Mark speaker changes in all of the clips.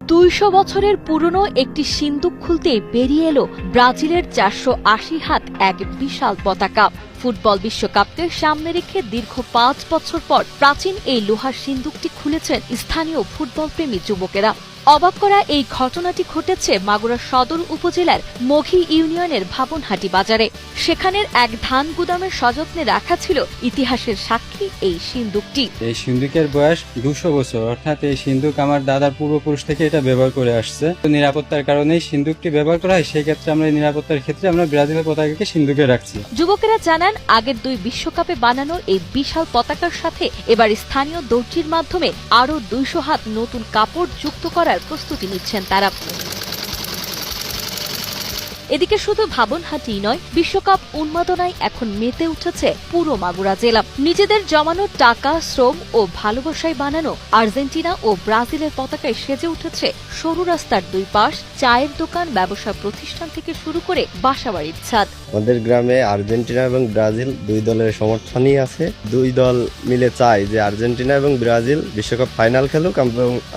Speaker 1: 200 বছরের পুরনো একটি সিন্দুক খুলতেই বেরিয়ে এলো ব্রাজিলের 480 হাত এক বিশাল পতাকা। ফুটবল বিশ্বকাপকে সামনে রেখে দীর্ঘ 5 বছর পর প্রাচীন এই লোহার সিন্দুকটি খুলেছেন স্থানীয় ফুটবল প্রেমী যুবকেরা। অবাক করা এই ঘটনাটি ঘটেছে মাগুরা সদর উপজেলার মঘি ইউনিয়নের ভাবনহাটি বাজারে। সেখানের এক ধান গুদামের সযত্নে রাখা ছিল ইতিহাসের সাক্ষী এই সিন্দুকটি।
Speaker 2: এই সিন্দুকের বয়স 200 বছর, অর্থাৎ এই সিন্দুক আমার দাদার পূর্বপুরুষ থেকে এটা ব্যবহার করে আসছে। নিরাপত্তার কারণেই সিন্দুকটি ব্যবহার করা হয়, সেই ক্ষেত্রে আমরা নিরাপত্তার ক্ষেত্রে আমরা ব্রাজিলের পতাকাকে সিন্দুকে রাখছি।
Speaker 1: যুবকেরা জানান, আগের 2 বিশ্বকাপে বানানো এই বিশাল পতাকার সাথে এবার স্থানীয় দর্জির মাধ্যমে আরো 200 হাত নতুন কাপড় যুক্ত করার প্রস্তুতি নিচ্ছেন তারা। এদিকে শুধু ভাবনহাটি নয়, বিশ্বকাপ উন্মাদনায় এখন মেতে উঠেছে পুরো মাগুরা জেলা। নিজেদের জমানো টাকা, শ্রম ও ভালোবাসায় বানানো আর্জেন্টিনা ও ব্রাজিলের পতাকায় সেজে উঠেছে সরু রাস্তার 2 পাশ, চায়ের দোকান, ব্যবসা প্রতিষ্ঠান থেকে শুরু করে বাসাবাড়ির ছাদ।
Speaker 3: আমাদের গ্রামে আর্জেন্টিনা এবং ব্রাজিল 2 দলের সমর্থনই আছে। 2 দল মিলে চায় যে আর্জেন্টিনা এবং ব্রাজিল বিশ্বকাপ ফাইনাল খেলুক,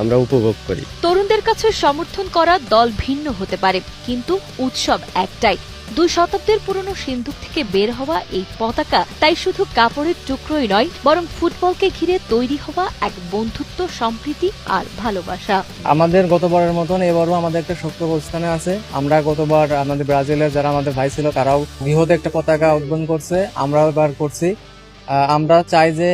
Speaker 3: আমরা উপভোগ করি।
Speaker 1: তরুণদের কাছে সমর্থন করা দল ভিন্ন হতে পারে, কিন্তু উৎসব একটাই। 2 শতাব্দীর পুরনো সিন্দুক থেকে বের হওয়া এই পতাকা তাই শুধু কাপড়ের টুকরোই নয়, বরং ফুটবলকে ঘিরে তৈরি হওয়া এক বন্ধুত্ব, সম্প্রীতি আর ভালোবাসা।
Speaker 4: আমাদের গতবারের মতন এবারও আমাদের একটা শক্ত অবস্থানে আছে। আমরা গতবার আমাদের ব্রাজিলের যারা আমাদের ভাই ছিল তারাও বৃহৎ একটা পতাকা উদ্বোধন করছে, আমরাও এবার করছি। আমরা চাই যে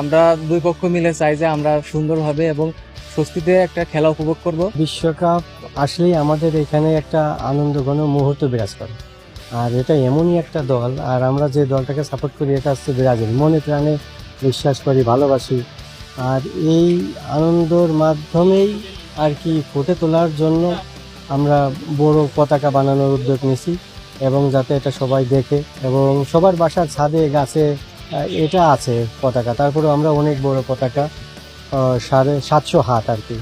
Speaker 4: আমরা 2 পক্ষ মিলে চাই যে আমরা সুন্দরভাবে এবং স্বস্তিতে একটা খেলা উপভোগ করব।
Speaker 5: বিশ্বকাপ আসলেই আমাদের এখানে একটা আনন্দঘন মুহূর্ত বিরাজ করে, আর এটা এমনই একটা দল, আর আমরা যে দলটাকে সাপোর্ট করি এটা হচ্ছে ব্রাজিল। মনে প্রাণে বিশ্বাস করি, ভালোবাসি, আর এই আনন্দর মাধ্যমেই আর কি ফুটে তোলার জন্য আমরা বড় পতাকা বানানোর উদ্যোগ নিয়েছি, এবং যাতে এটা সবাই দেখে এবং সবার বাসার ছাদে গাছে এটা আছে পতাকা। তারপরে আমরা অনেক বড় পতাকা, 750 হাত আর কি।